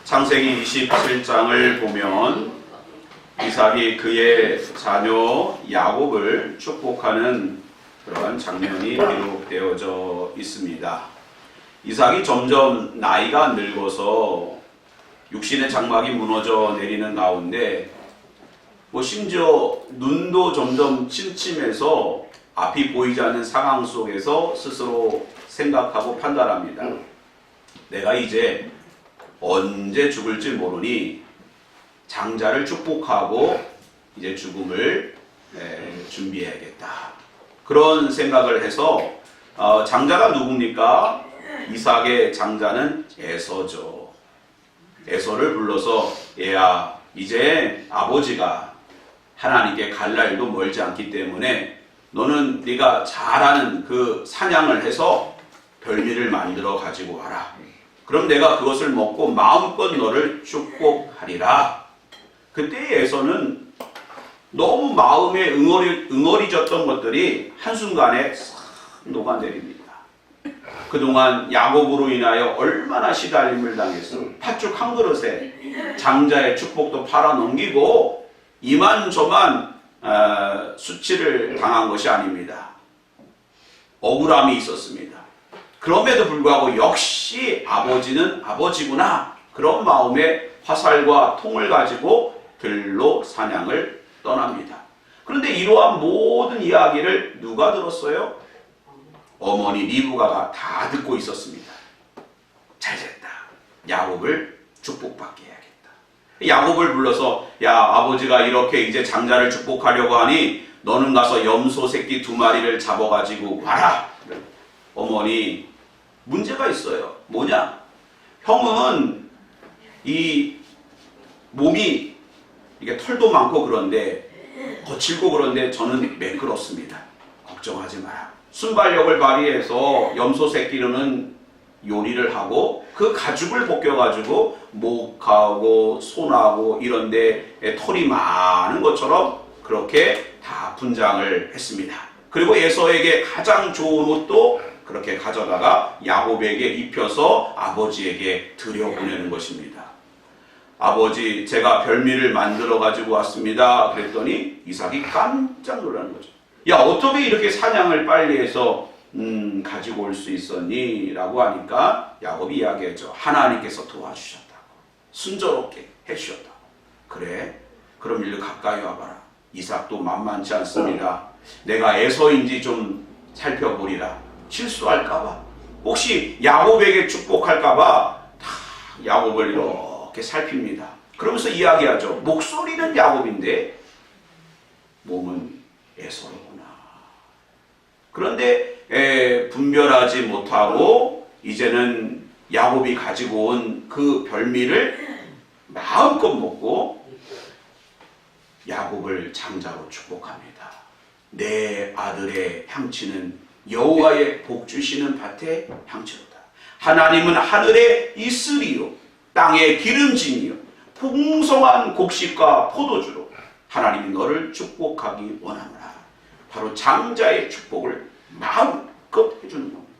창세기 27장을 보면 이삭이 그의 자녀 야곱을 축복하는 그러한 장면이 기록되어져 있습니다. 이삭이 점점 나이가 늙어서 육신의 장막이 무너져 내리는 가운데 심지어 눈도 점점 침침해서 앞이 보이지 않는 상황 속에서 스스로 생각하고 판단합니다. 내가 이제 언제 죽을지 모르니 장자를 축복하고 이제 죽음을 준비해야겠다. 그런 생각을 해서 장자가 누굽니까? 이삭의 장자는 에서죠. 에서를 불러서 얘야, 이제 아버지가 하나님께 갈 날도 멀지 않기 때문에 너는 네가 잘하는 그 사냥을 해서 별미를 만들어 가지고 와라. 그럼 내가 그것을 먹고 마음껏 너를 축복하리라. 그때 에서는 너무 마음에 응어리졌던 것들이 한순간에 싹 녹아내립니다. 그동안 야곱으로 인하여 얼마나 시달림을 당했어. 팥죽 한 그릇에 장자의 축복도 팔아넘기고 이만저만 수치를 당한 것이 아닙니다. 억울함이 있었습니다. 그럼에도 불구하고 역시 아버지는 아버지구나. 그런 마음에 화살과 통을 가지고 들로 사냥을 떠납니다. 그런데 이러한 모든 이야기를 누가 들었어요? 어머니 리브가가 다 듣고 있었습니다. 잘됐다. 야곱을 축복받게 해야겠다. 야곱을 불러서 야, 아버지가 이렇게 이제 장자를 축복하려고 하니 너는 가서 염소 새끼 2마리를 잡아가지고 와라. 어머니, 문제가 있어요. 뭐냐? 형은 이 몸이 이게 털도 많고 그런데 거칠고 그런데 저는 매끄럽습니다. 걱정하지 마라. 순발력을 발휘해서 염소 새끼는 요리를 하고 그 가죽을 벗겨가지고 목하고 손하고 이런데 털이 많은 것처럼 그렇게 다 분장을 했습니다. 그리고 에서에게 가장 좋은 옷도 그렇게 가져다가 야곱에게 입혀서 아버지에게 들여보내는 것입니다. 아버지, 제가 별미를 만들어 가지고 왔습니다. 그랬더니 이삭이 깜짝 놀라는 거죠. 야, 어떻게 이렇게 사냥을 빨리 해서 가지고 올 수 있었니? 라고 하니까 야곱이 이야기했죠. 하나님께서 도와주셨다고. 순조롭게 해주셨다고. 그래? 그럼 일로 가까이 와봐라. 이삭도 만만치 않습니다. 내가 에서인지 좀 살펴보리라. 실수할까봐. 혹시 야곱에게 축복할까봐 다 야곱을 이렇게 살핍니다. 그러면서 이야기하죠. 목소리는 야곱인데 몸은 에서로구나. 그런데 분별하지 못하고 이제는 야곱이 가지고 온 그 별미를 마음껏 먹고 야곱을 장자로 축복합니다. 내 아들의 향치는 여호와의 복 주시는 밭의 향치로다. 하나님은 하늘의 이슬이요 땅의 기름짐이요 풍성한 곡식과 포도주로 하나님이 너를 축복하기 원하노라. 바로 장자의 축복을 마음껏 해주는 겁니다.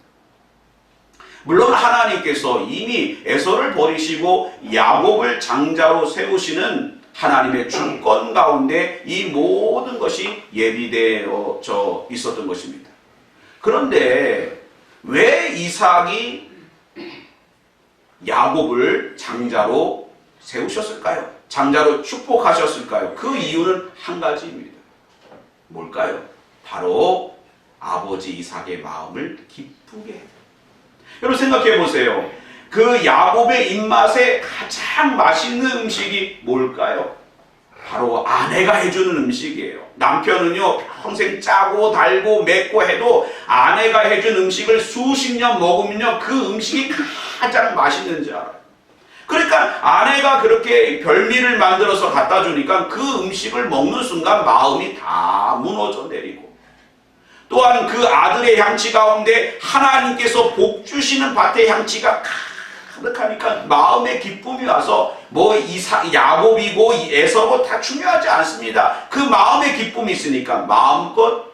물론 하나님께서 이미 에서를 버리시고 야곱을 장자로 세우시는 하나님의 주권 가운데 이 모든 것이 예비되어져 있었던 것입니다. 그런데 왜 이삭이 야곱을 장자로 세우셨을까요? 장자로 축복하셨을까요? 그 이유는 한 가지입니다. 뭘까요? 바로 아버지 이삭의 마음을 기쁘게 해요. 여러분 생각해 보세요. 그 야곱의 입맛에 가장 맛있는 음식이 뭘까요? 바로 아내가 해주는 음식이에요. 남편은요 평생 짜고 달고 맵고 해도 아내가 해준 음식을 수십 년 먹으면요 그 음식이 가장 맛있는 줄 알아요. 그러니까 아내가 그렇게 별미를 만들어서 갖다 주니까 그 음식을 먹는 순간 마음이 다 무너져 내리고, 또한 그 아들의 향치 가운데 하나님께서 복 주시는 밭의 향치가 가득하니까 마음의 기쁨이 와서 야곱이고 에서고 다 중요하지 않습니다. 그 마음의 기쁨이 있으니까 마음껏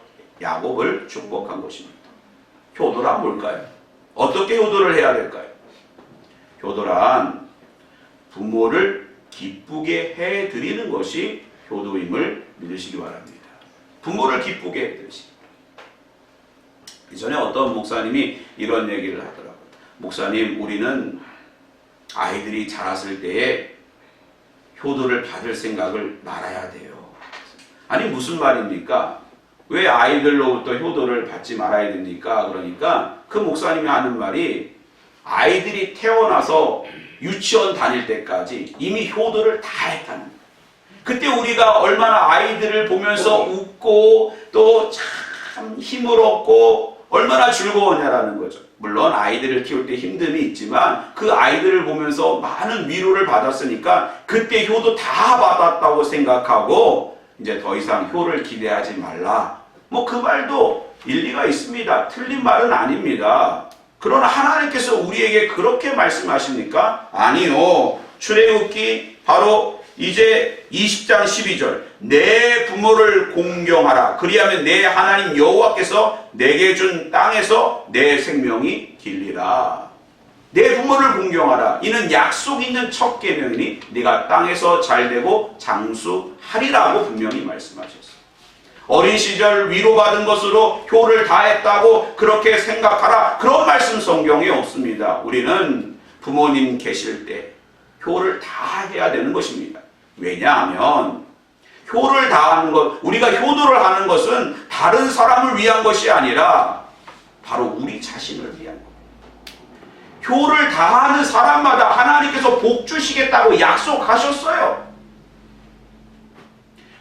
야곱을 축복한 것입니다. 효도란 뭘까요? 어떻게 효도를 해야 될까요? 효도란 부모를 기쁘게 해드리는 것이 효도임을 믿으시기 바랍니다. 부모를 기쁘게 해드리시. 이전에 어떤 목사님이 이런 얘기를 하더라고요. 목사님, 우리는 아이들이 자랐을 때에 효도를 받을 생각을 말아야 돼요. 아니 무슨 말입니까? 왜 아이들로부터 효도를 받지 말아야 됩니까? 그러니까 그 목사님이 하는 말이 아이들이 태어나서 유치원 다닐 때까지 이미 효도를 다 했다는 거예요. 그때 우리가 얼마나 아이들을 보면서 웃고 또 참 힘을 얻고 얼마나 즐거웠냐라는 거죠. 물론 아이들을 키울 때 힘듦이 있지만 그 아이들을 보면서 많은 위로를 받았으니까 그때 효도 다 받았다고 생각하고 이제 더 이상 효를 기대하지 말라. 뭐 그 말도 일리가 있습니다. 틀린 말은 아닙니다. 그러나 하나님께서 우리에게 그렇게 말씀하십니까? 아니요. 출애굽기 바로 이제 20장 12절 내 부모를 공경하라. 그리하면 내 하나님 여호와께서 내게 준 땅에서 내 생명이 길리라. 내 부모를 공경하라. 이는 약속 있는 첫 계명이니 네가 땅에서 잘되고 장수하리라고 분명히 말씀하셨어요. 어린 시절 위로받은 것으로 효를 다했다고 그렇게 생각하라. 그런 말씀 성경에 없습니다. 우리는 부모님 계실 때 효를 다 해야 되는 것입니다. 왜냐하면 효를 다하는 것, 우리가 효도를 하는 것은 다른 사람을 위한 것이 아니라 바로 우리 자신을 위한 것. 효를 다하는 사람마다 하나님께서 복 주시겠다고 약속하셨어요.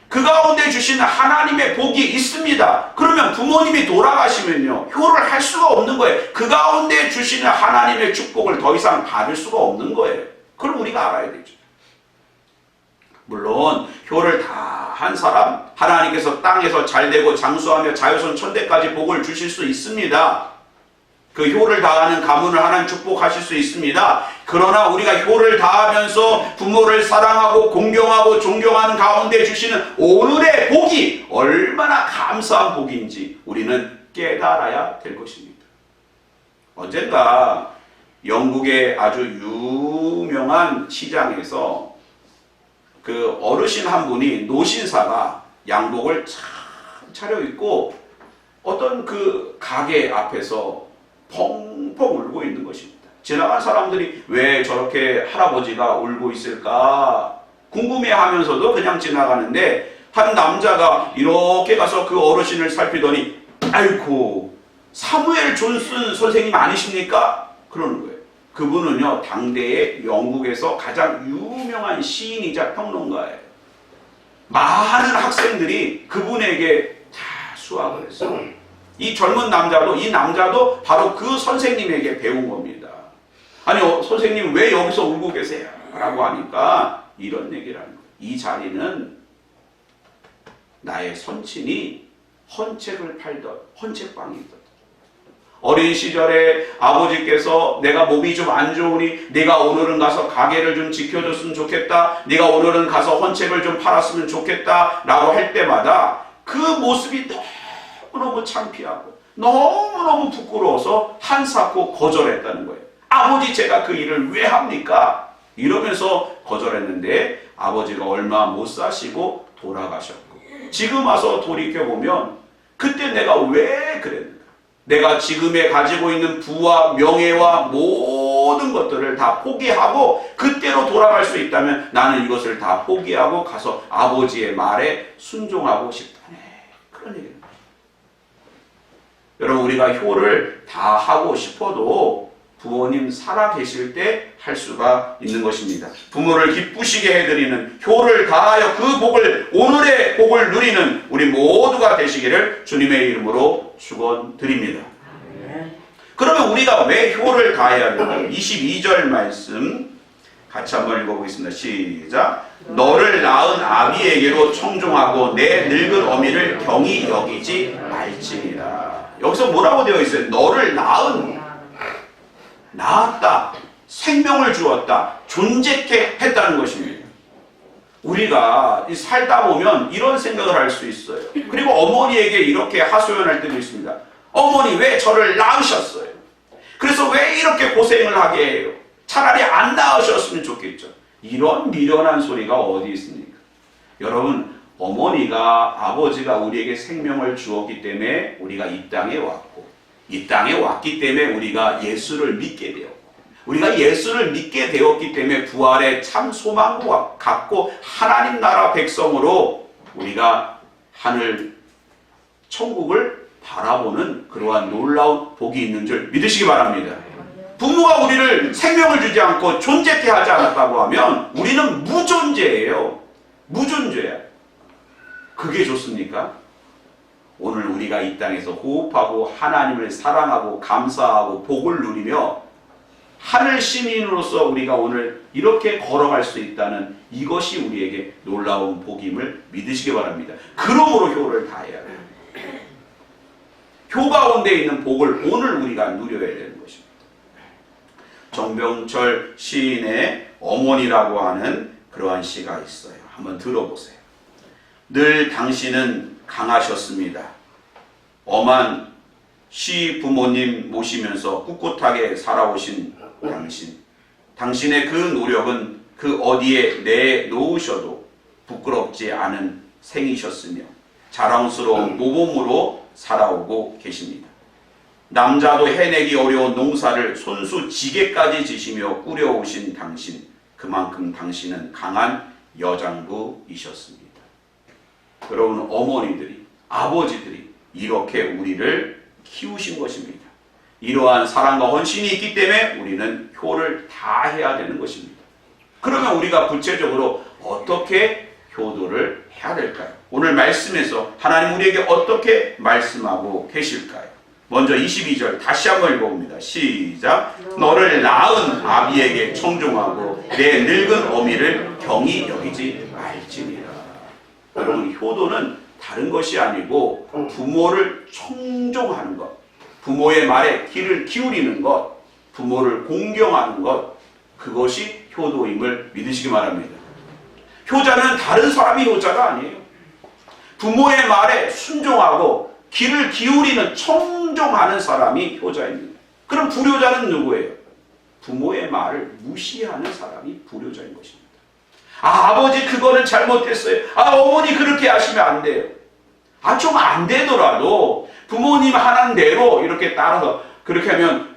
그 가운데 주시는 하나님의 복이 있습니다. 그러면 부모님이 돌아가시면요, 효를 할 수가 없는 거예요. 그 가운데 주시는 하나님의 축복을 더 이상 받을 수가 없는 거예요. 그걸 우리가 알아야 되죠. 물론 효를 다 한 사람, 하나님께서 땅에서 잘되고 장수하며 자유선 천대까지 복을 주실 수 있습니다. 그 효를 다하는 가문을 하나님 축복하실 수 있습니다. 그러나 우리가 효를 다하면서 부모를 사랑하고 공경하고 존경하는 가운데 주시는 오늘의 복이 얼마나 감사한 복인지 우리는 깨달아야 될 것입니다. 언젠가 영국의 아주 유명한 시장에서 그 어르신 한 분이 노신사가 양복을 참 차려입고 어떤 그 가게 앞에서 펑펑 울고 있는 것입니다. 지나간 사람들이 왜 저렇게 할아버지가 울고 있을까 궁금해하면서도 그냥 지나가는데 한 남자가 이렇게 가서 그 어르신을 살피더니 아이고 사무엘 존슨 선생님 아니십니까? 그러는 거예요. 그분은요 당대의 영국에서 가장 유명한 시인이자 평론가예요. 많은 학생들이 그분에게 다 수학을 했어요. 이 젊은 남자도, 이 남자도 바로 그 선생님에게 배운 겁니다. 아니 선생님 왜 여기서 울고 계세요? 라고 하니까 이런 얘기를 하는 거예요. 이 자리는 나의 선친이 헌책을 팔던 헌책방이거든. 어린 시절에 아버지께서 내가 몸이 좀 안 좋으니 네가 오늘은 가서 가게를 좀 지켜줬으면 좋겠다. 네가 오늘은 가서 헌책을 좀 팔았으면 좋겠다. 라고 할 때마다 그 모습이 너무너무 창피하고 너무너무 부끄러워서 한사코 거절했다는 거예요. 아버지 제가 그 일을 왜 합니까? 이러면서 거절했는데 아버지가 얼마 못 사시고 돌아가셨고 지금 와서 돌이켜보면 그때 내가 왜 그랬는가? 내가 지금에 가지고 있는 부와 명예와 모든 것들을 다 포기하고 그때로 돌아갈 수 있다면 나는 이것을 다 포기하고 가서 아버지의 말에 순종하고 싶다네. 그런 얘기입니다. 여러분 우리가 효를 다 하고 싶어도 부모님 살아 계실 때 할 수가 있는 것입니다. 부모를 기쁘시게 해드리는 효를 다하여 그 복을 오늘의 복을 누리는 우리 모두가 되시기를 주님의 이름으로 축원드립니다. 그러면 우리가 왜 효를 다해야 하는가? 22절 말씀 같이 한번 읽어보겠습니다. 시작. 너를 낳은 아비에게로 청종하고 내 늙은 어미를 경히 여기지 말지니라. 여기서 뭐라고 되어 있어요? 너를 낳았다. 생명을 주었다. 존재케 했다는 것입니다. 우리가 살다 보면 이런 생각을 할 수 있어요. 그리고 어머니에게 이렇게 하소연할 때도 있습니다. 어머니 왜 저를 낳으셨어요? 그래서 왜 이렇게 고생을 하게 해요? 차라리 안 낳으셨으면 좋겠죠. 이런 미련한 소리가 어디 있습니까? 여러분, 어머니가, 아버지가 우리에게 생명을 주었기 때문에 우리가 이 땅에 왔고, 이 땅에 왔기 때문에 우리가 예수를 믿게 되었고, 우리가 예수를 믿게 되었기 때문에 부활의 참 소망과 갖고 하나님 나라 백성으로 우리가 하늘 천국을 바라보는 그러한 놀라운 복이 있는 줄 믿으시기 바랍니다. 부모가 우리를 생명을 주지 않고 존재케 하지 않았다고 하면 우리는 무존재예요. 무존재야. 그게 좋습니까? 오늘 우리가 이 땅에서 호흡하고 하나님을 사랑하고 감사하고 복을 누리며 하늘 시민으로서 우리가 오늘 이렇게 걸어갈 수 있다는 이것이 우리에게 놀라운 복임을 믿으시기 바랍니다. 그러므로 효를 다해야 돼요. 효 가운데 있는 복을 오늘 우리가 누려야 되는 것입니다. 정병철 시인의 어머니라고 하는 그러한 시가 있어요. 한번 들어보세요. 늘 당신은 강하셨습니다. 엄한 시부모님 모시면서 꿋꿋하게 살아오신 당신의 그 노력은 그 어디에 내놓으셔도 부끄럽지 않은 생이셨으며 자랑스러운 모범으로 살아오고 계십니다. 남자도 해내기 어려운 농사를 손수 지게까지 지시며 꾸려오신 당신, 그만큼 당신은 강한 여장부이셨습니다. 여러분, 어머니들이, 아버지들이 이렇게 우리를 키우신 것입니다. 이러한 사랑과 헌신이 있기 때문에 우리는 효를 다해야 되는 것입니다. 그러면 우리가 구체적으로 어떻게 효도를 해야 될까요? 오늘 말씀에서 하나님 우리에게 어떻게 말씀하고 계실까요? 먼저 22절 다시 한번 읽어봅니다. 시작. 너를 낳은 아비에게 청종하고 내 늙은 어미를 경히 여기지 말지니라. 여러분, 효도는 다른 것이 아니고 부모를 청종하는 것, 부모의 말에 귀를 기울이는 것, 부모를 공경하는 것, 그것이 효도임을 믿으시기 바랍니다. 효자는 다른 사람이 효자가 아니에요. 부모의 말에 순종하고 귀를 기울이는, 청종하는 사람이 효자입니다. 그럼 불효자는 누구예요? 부모의 말을 무시하는 사람이 불효자인 것입니다. 아버지 그거는 잘못했어요. 어머니 그렇게 하시면 안 돼요. 좀 안 되더라도 부모님 하는 대로 이렇게 따라서 그렇게 하면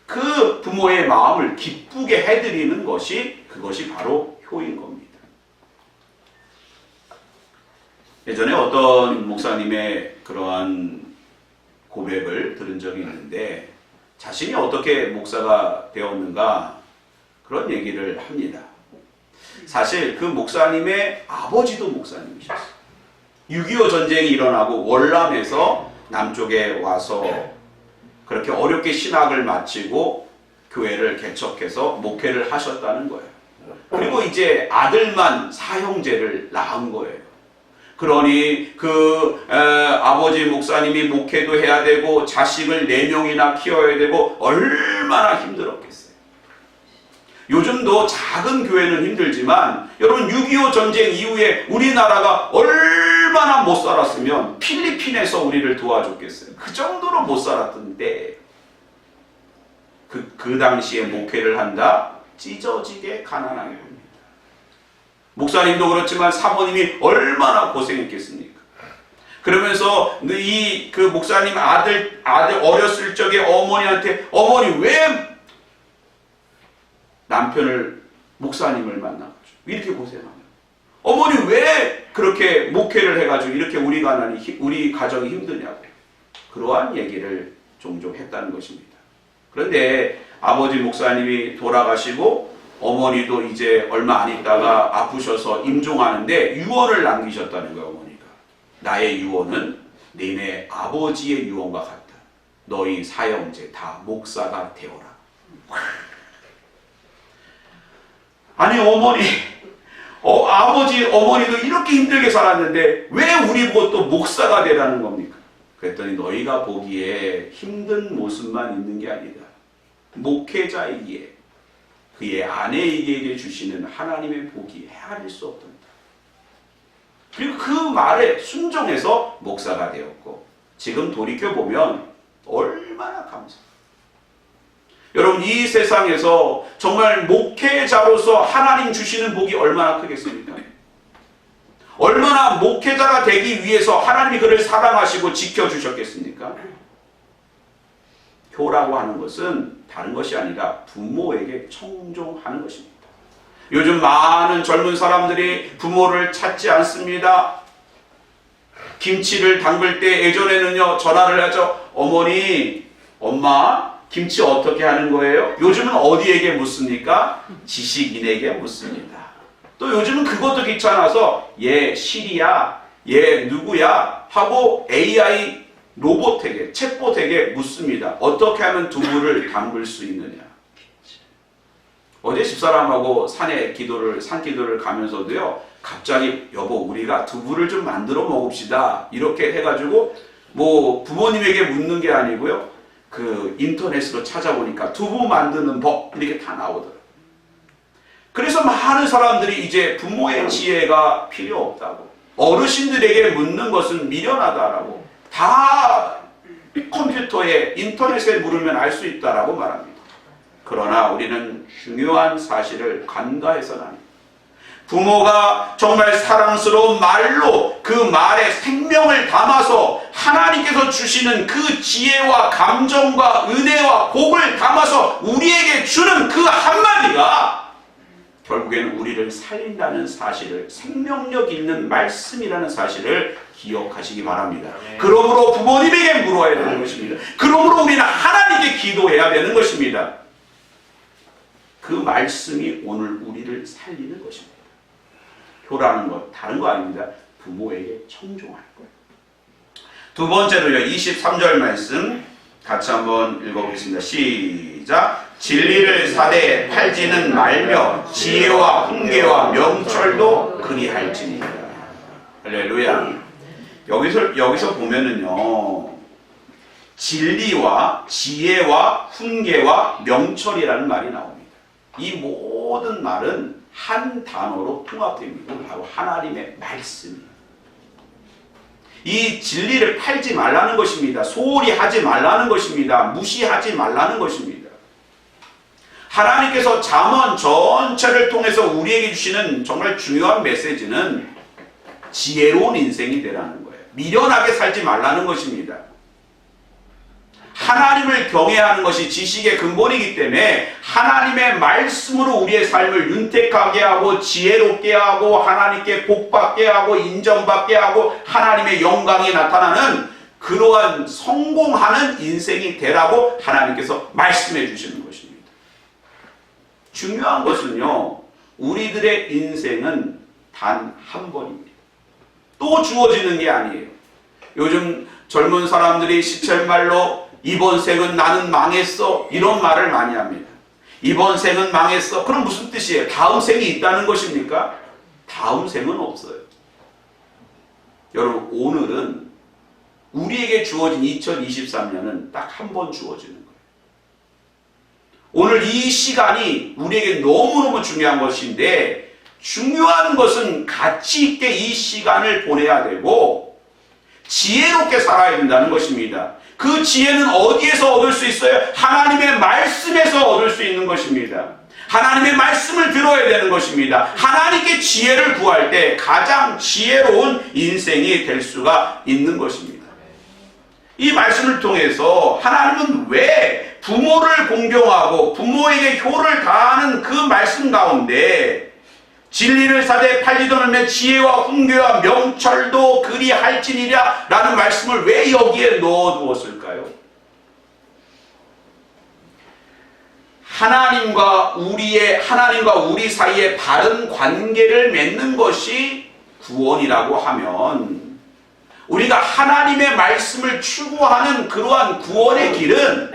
그 부모의 마음을 기쁘게 해드리는 것이, 그것이 바로 효인 겁니다. 예전에 어떤 목사님의 그러한 고백을 들은 적이 있는데 자신이 어떻게 목사가 되었는가 그런 얘기를 합니다. 사실 그 목사님의 아버지도 목사님이셨어요. 6.25 전쟁이 일어나고 월남에서 남쪽에 와서 그렇게 어렵게 신학을 마치고 교회를 개척해서 목회를 하셨다는 거예요. 그리고 이제 아들만 사형제를 낳은 거예요. 그러니 아버지 목사님이 목회도 해야 되고 자식을 4명이나 키워야 되고 얼마나 힘들었겠어요. 요즘도 작은 교회는 힘들지만 여러분 6.25 전쟁 이후에 우리나라가 얼마나 못 살았으면 필리핀에서 우리를 도와줬겠어요. 그 정도로 못 살았던 때 그 당시에 목회를 한다 찢어지게 가난하게 합니다. 목사님도 그렇지만 사모님이 얼마나 고생했겠습니까? 그러면서 그 목사님 아들 어렸을 적에 어머니한테 어머니 왜 남편을 목사님을 만나가지고 이렇게 고생하냐? 어머니 왜 그렇게 목회를 해가지고 이렇게 우리 가정이 힘드냐고 그러한 얘기를 종종 했다는 것입니다. 그런데 아버지 목사님이 돌아가시고 어머니도 이제 얼마 안 있다가 아프셔서 임종하는데 유언을 남기셨다는 거예요. 어머니가 나의 유언은 너네 아버지의 유언과 같다. 너희 사형제 다 목사가 되어라. 아니 아버지 어머니도 이렇게 힘들게 살았는데 왜 우리 보고 또 목사가 되라는 겁니까? 그랬더니 너희가 보기에 힘든 모습만 있는 게 아니다. 목회자이기에 그의 아내에게 주시는 하나님의 복이 헤아릴 수 없단다. 그리고 그 말에 순종해서 목사가 되었고 지금 돌이켜보면 얼마나 감사해요. 여러분, 이 세상에서 정말 목회자로서 하나님 주시는 복이 얼마나 크겠습니까? 얼마나 목회자가 되기 위해서 하나님이 그를 사랑하시고 지켜주셨겠습니까? 효라고 하는 것은 다른 것이 아니라 부모에게 청종하는 것입니다. 요즘 많은 젊은 사람들이 부모를 찾지 않습니다. 김치를 담글 때 예전에는요, 전화를 하죠. 어머니, 엄마, 김치 어떻게 하는 거예요? 요즘은 어디에게 묻습니까? 지식인에게 묻습니다. 또 요즘은 그것도 귀찮아서 얘 시리야, 얘 누구야 하고 AI 로봇에게, 챗봇에게 묻습니다. 어떻게 하면 두부를 담글 수 있느냐. 어제 집사람하고 산 기도를 가면서도요, 갑자기 여보 우리가 두부를 좀 만들어 먹읍시다 이렇게 해가지고 뭐 부모님에게 묻는 게 아니고요, 그 인터넷으로 찾아보니까 두부 만드는 법 이렇게 다 나오더라고요. 그래서 많은 사람들이 이제 부모의 지혜가 필요 없다고, 어르신들에게 묻는 것은 미련하다라고, 다 컴퓨터에 인터넷에 물으면 알 수 있다라고 말합니다. 그러나 우리는 중요한 사실을 간과해서는 안 됩니다. 부모가 정말 사랑스러운 말로 그 말에 생명을 담아서 하나님께서 주시는 그 지혜와 감정과 은혜와 복을 담아서 우리에게 주는 그 한마디가 결국에는 우리를 살린다는 사실을, 생명력 있는 말씀이라는 사실을 기억하시기 바랍니다. 그러므로 부모님에게 물어야 되는 것입니다. 그러므로 우리는 하나님께 기도해야 되는 것입니다. 그 말씀이 오늘 우리를 살리는 것입니다. 효라는 것 다른 거 아닙니다. 부모에게 청종할 거예요. 두 번째로요, 23절 말씀 같이 한번 읽어보겠습니다. 시작. 진리를 사대에 팔지는 말며 지혜와 훈계와 명철도 그리할지니라. 할렐루야. 여기서 보면은요, 진리와 지혜와 훈계와 명철이라는 말이 나옵니다. 이 모든 말은 한 단어로 통합됩니다. 바로 하나님의 말씀입니다. 이 진리를 팔지 말라는 것입니다. 소홀히 하지 말라는 것입니다. 무시하지 말라는 것입니다. 하나님께서 잠언 전체를 통해서 우리에게 주시는 정말 중요한 메시지는 지혜로운 인생이 되라는 거예요. 미련하게 살지 말라는 것입니다. 하나님을 경외하는 것이 지식의 근본이기 때문에 하나님의 말씀으로 우리의 삶을 윤택하게 하고 지혜롭게 하고 하나님께 복받게 하고 인정받게 하고 하나님의 영광이 나타나는 그러한 성공하는 인생이 되라고 하나님께서 말씀해 주시는 것입니다. 중요한 것은요, 우리들의 인생은 단 한 번입니다. 또 주어지는 게 아니에요. 요즘 젊은 사람들이 시쳇말로 이번 생은 나는 망했어 이런 말을 많이 합니다. 이번 생은 망했어. 그럼 무슨 뜻이에요? 다음 생이 있다는 것입니까? 다음 생은 없어요. 여러분, 오늘은 우리에게 주어진 2023년은 딱 한 번 주어지는 거예요. 오늘 이 시간이 우리에게 너무너무 중요한 것인데, 중요한 것은 가치 있게 이 시간을 보내야 되고 지혜롭게 살아야 된다는 것입니다. 그 지혜는 어디에서 얻을 수 있어요? 하나님의 말씀에서 얻을 수 있는 것입니다. 하나님의 말씀을 들어야 되는 것입니다. 하나님께 지혜를 구할 때 가장 지혜로운 인생이 될 수가 있는 것입니다. 이 말씀을 통해서 하나님은 왜 부모를 공경하고 부모에게 효를 다하는 그 말씀 가운데 진리를 사되 팔리더는 지혜와 훈계와 명철도 그리할지니라 라는 말씀을 왜 여기에 넣어두었을까요? 하나님과 우리 사이에 바른 관계를 맺는 것이 구원이라고 하면, 우리가 하나님의 말씀을 추구하는 그러한 구원의 길은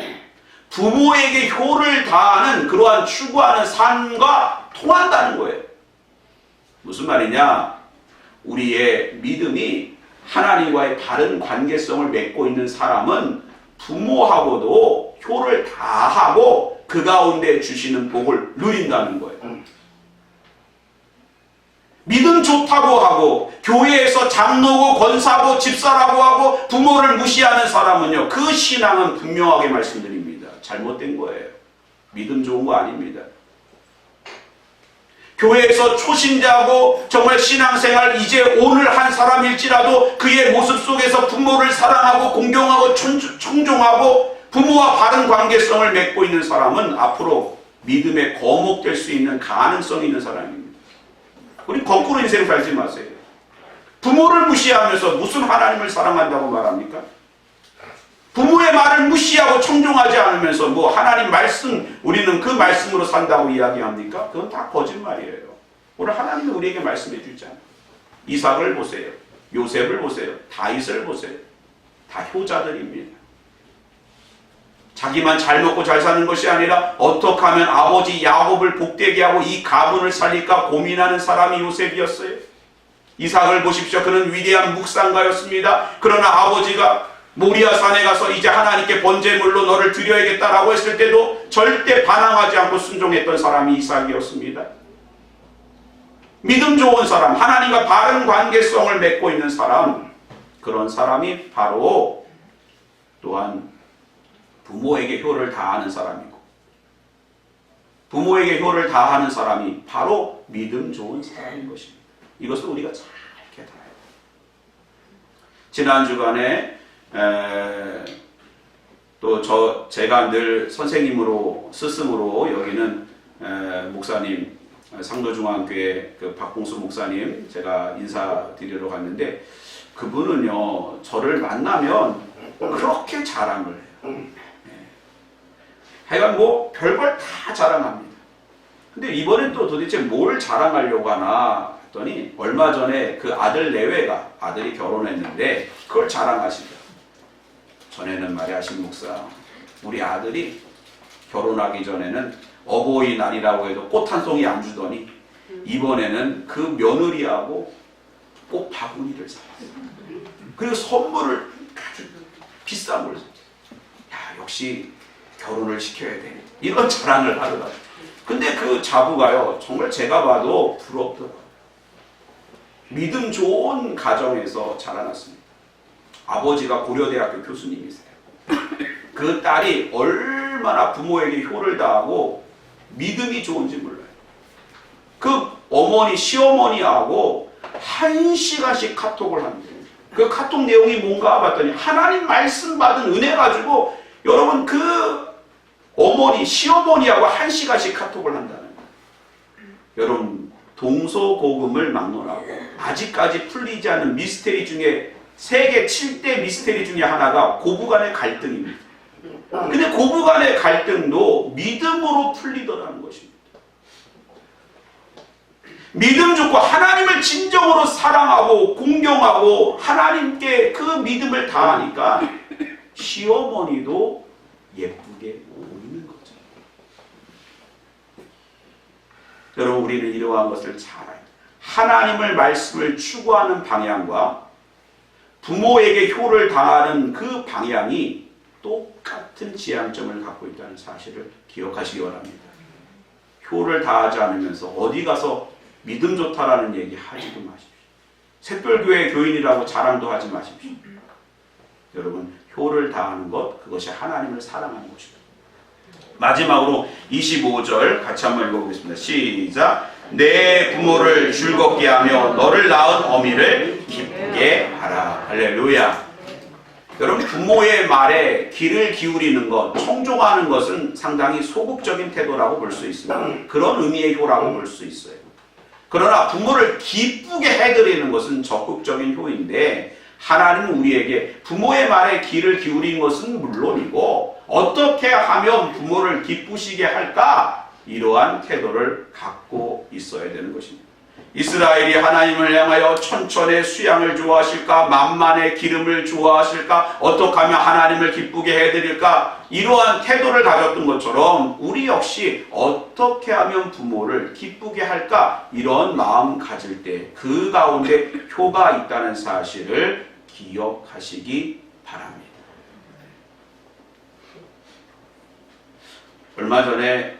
부모에게 효를 다하는 그러한 추구하는 삶과 통한다는 거예요. 무슨 말이냐? 우리의 믿음이 하나님과의 바른 관계성을 맺고 있는 사람은 부모하고도 효를 다하고 그 가운데 주시는 복을 누린다는 거예요. 믿음 좋다고 하고 교회에서 장로고 권사고 집사라고 하고 부모를 무시하는 사람은요, 그 신앙은 분명하게 말씀드립니다. 잘못된 거예요. 믿음 좋은 거 아닙니다. 교회에서 초신자고 정말 신앙생활 이제 오늘 한 사람일지라도 그의 모습 속에서 부모를 사랑하고 공경하고 청종하고 부모와 바른 관계성을 맺고 있는 사람은 앞으로 믿음에 거목될 수 있는 가능성이 있는 사람입니다. 우리 거꾸로 인생 살지 마세요. 부모를 무시하면서 무슨 하나님을 사랑한다고 말합니까? 부모의 말을 무시하고 청종하지 않으면서 뭐 하나님 말씀, 우리는 그 말씀으로 산다고 이야기합니까? 그건 다 거짓말이에요. 오늘 하나님이 우리에게 말씀해 주잖아요. 이삭을 보세요. 요셉을 보세요. 다윗을 보세요. 다 효자들입니다. 자기만 잘 먹고 잘 사는 것이 아니라 어떻게 하면 아버지 야곱을 복되게 하고 이 가문을 살릴까 고민하는 사람이 요셉이었어요. 이삭을 보십시오. 그는 위대한 묵상가였습니다. 그러나 아버지가 모리아산에 가서 이제 하나님께 번제물로 너를 드려야겠다라고 했을 때도 절대 반항하지 않고 순종했던 사람이 이삭이었습니다. 믿음 좋은 사람, 하나님과 바른 관계성을 맺고 있는 사람, 그런 사람이 바로 또한 부모에게 효를 다하는 사람이고, 부모에게 효를 다하는 사람이 바로 믿음 좋은 사람인 것입니다. 이것을 우리가 잘 깨달아야 돼요. 지난 주간에 또 제가 늘 선생님으로 스승으로 여기는 목사님, 상도중앙교회 그 박봉수 목사님 제가 인사드리러 갔는데 그분은요 저를 만나면 그렇게 자랑을 해요. 하여간 뭐 별걸 다 자랑합니다. 근데 이번엔 또 도대체 뭘 자랑하려고 하나 했더니 얼마 전에 그 아들 내외가 아들이 결혼했는데 그걸 자랑하시더라고요. 전에는 말이야 신 목사, 우리 아들이 결혼하기 전에는 어버이날이라고 해도 꽃 한 송이 안 주더니 이번에는 그 며느리하고 꽃 바구니를 사왔어요. 그리고 선물을 아주 비싼 걸 샀어요. 야, 역시 결혼을 시켜야 돼. 이런 자랑을 하더라고요. 근데 그 자부가요 정말 제가 봐도 부럽더라고요. 믿음 좋은 가정에서 자라났습니다. 아버지가 고려대학교 교수님이세요. 그 딸이 얼마나 부모에게 효를 다하고 믿음이 좋은지 몰라요. 그 어머니, 시어머니하고 1시간씩 카톡을 합니다. 그 카톡 내용이 뭔가 봤더니 하나님 말씀 받은 은혜 가지고 여러분 그 어머니, 시어머니하고 1시간씩 카톡을 한다는 거예요. 여러분 동서고금을 막론하고 아직까지 풀리지 않은 미스테리 중에 세계 7대 미스테리 중에 하나가 고부간의 갈등입니다. 근데 고부간의 갈등도 믿음으로 풀리더라는 것입니다. 믿음 좋고 하나님을 진정으로 사랑하고 공경하고 하나님께 그 믿음을 다하니까 시어머니도 예쁘게 보이는 거죠. 여러분 우리는 이러한 것을 잘 알아요. 하나님을 말씀을 추구하는 방향과 부모에게 효를 다하는 그 방향이 똑같은 지향점을 갖고 있다는 사실을 기억하시기 바랍니다. 효를 다하지 않으면서 어디 가서 믿음 좋다라는 얘기 하지도 마십시오. 샛별교회 교인이라고 자랑도 하지 마십시오. 여러분 효를 다하는 것, 그것이 하나님을 사랑하는 것입니다. 마지막으로 25절 같이 한번 읽어보겠습니다. 시작. 내 부모를 즐겁게 하며 너를 낳은 어미를 기쁘게 하라. 할렐루야. 여러분 부모의 말에 귀를 기울이는 것, 청종하는 것은 상당히 소극적인 태도라고 볼 수 있습니다. 그런 의미의 효라고 볼 수 있어요. 그러나 부모를 기쁘게 해드리는 것은 적극적인 효인데 하나님은 우리에게 부모의 말에 귀를 기울이는 것은 물론이고 어떻게 하면 부모를 기쁘시게 할까? 이러한 태도를 갖고 있어야 되는 것입니다. 이스라엘이 하나님을 향하여 천천의 수양을 좋아하실까? 만만의 기름을 좋아하실까? 어떻게 하면 하나님을 기쁘게 해드릴까? 이러한 태도를 가졌던 것처럼 우리 역시 어떻게 하면 부모를 기쁘게 할까? 이런 마음 가질 때 그 가운데 효가 있다는 사실을 기억하시기 바랍니다. 얼마 전에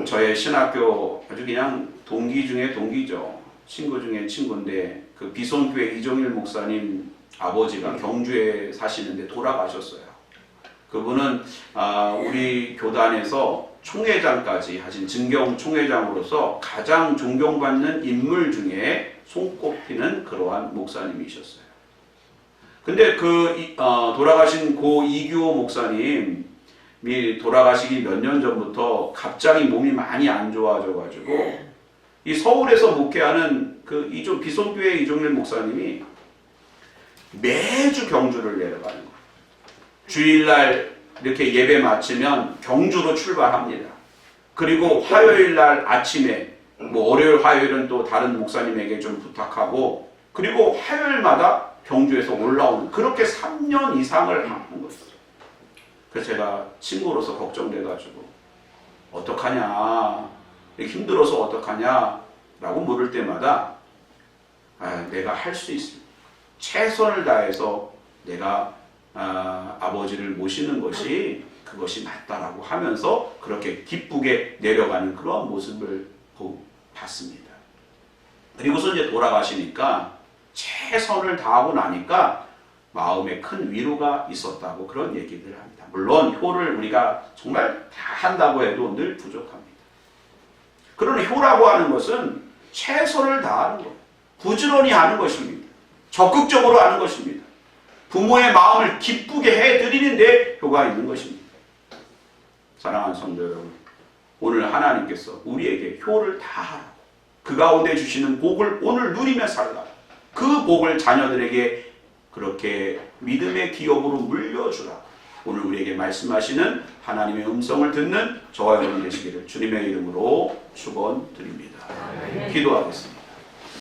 저의 신학교 아주 그냥 동기 중에 동기죠. 친구 중에 친구인데 그 비송교회 이종일 목사님 아버지가 경주에 사시는데 돌아가셨어요. 그분은 우리 교단에서 총회장까지 하신 증경 총회장으로서 가장 존경받는 인물 중에 손꼽히는 그러한 목사님이셨어요. 근데 돌아가신 고 이규호 목사님이 돌아가시기 몇 년 전부터 갑자기 몸이 많이 안 좋아져가지고 이 서울에서 목회하는 비송교회 이종일 목사님이 매주 경주를 내려가는 거예요. 주일날 이렇게 예배 마치면 경주로 출발합니다. 그리고 화요일날 아침에 월요일 화요일은 또 다른 목사님에게 좀 부탁하고 그리고 화요일마다 경주에서 올라오는 그렇게 3년 이상을 하는 거죠. 그래서 제가 친구로서 걱정돼가지고 어떡하냐, 힘들어서 어떡하냐 라고 물을 때마다 내가 할 수 있습니다. 최선을 다해서 내가 아버지를 모시는 것이 그것이 맞다라고 하면서 그렇게 기쁘게 내려가는 그런 모습을 봤습니다. 그리고서 이제 돌아가시니까 최선을 다하고 나니까 마음에 큰 위로가 있었다고 그런 얘기를 합니다. 물론 효를 우리가 정말 다 한다고 해도 늘 부족합니다. 그러나 효라고 하는 것은 최선을 다하는 것, 부지런히 하는 것입니다. 적극적으로 하는 것입니다. 부모의 마음을 기쁘게 해드리는 데 효가 있는 것입니다. 사랑하는 성도 여러분, 오늘 하나님께서 우리에게 효를 다하라고 그 가운데 주시는 복을 오늘 누리며 살라. 그 복을 자녀들에게 그렇게 믿음의 기업으로 물려주라. 오늘 우리에게 말씀하시는 하나님의 음성을 듣는 저와 여러분 되시기를 주님의 이름으로 축원드립니다. 기도하겠습니다.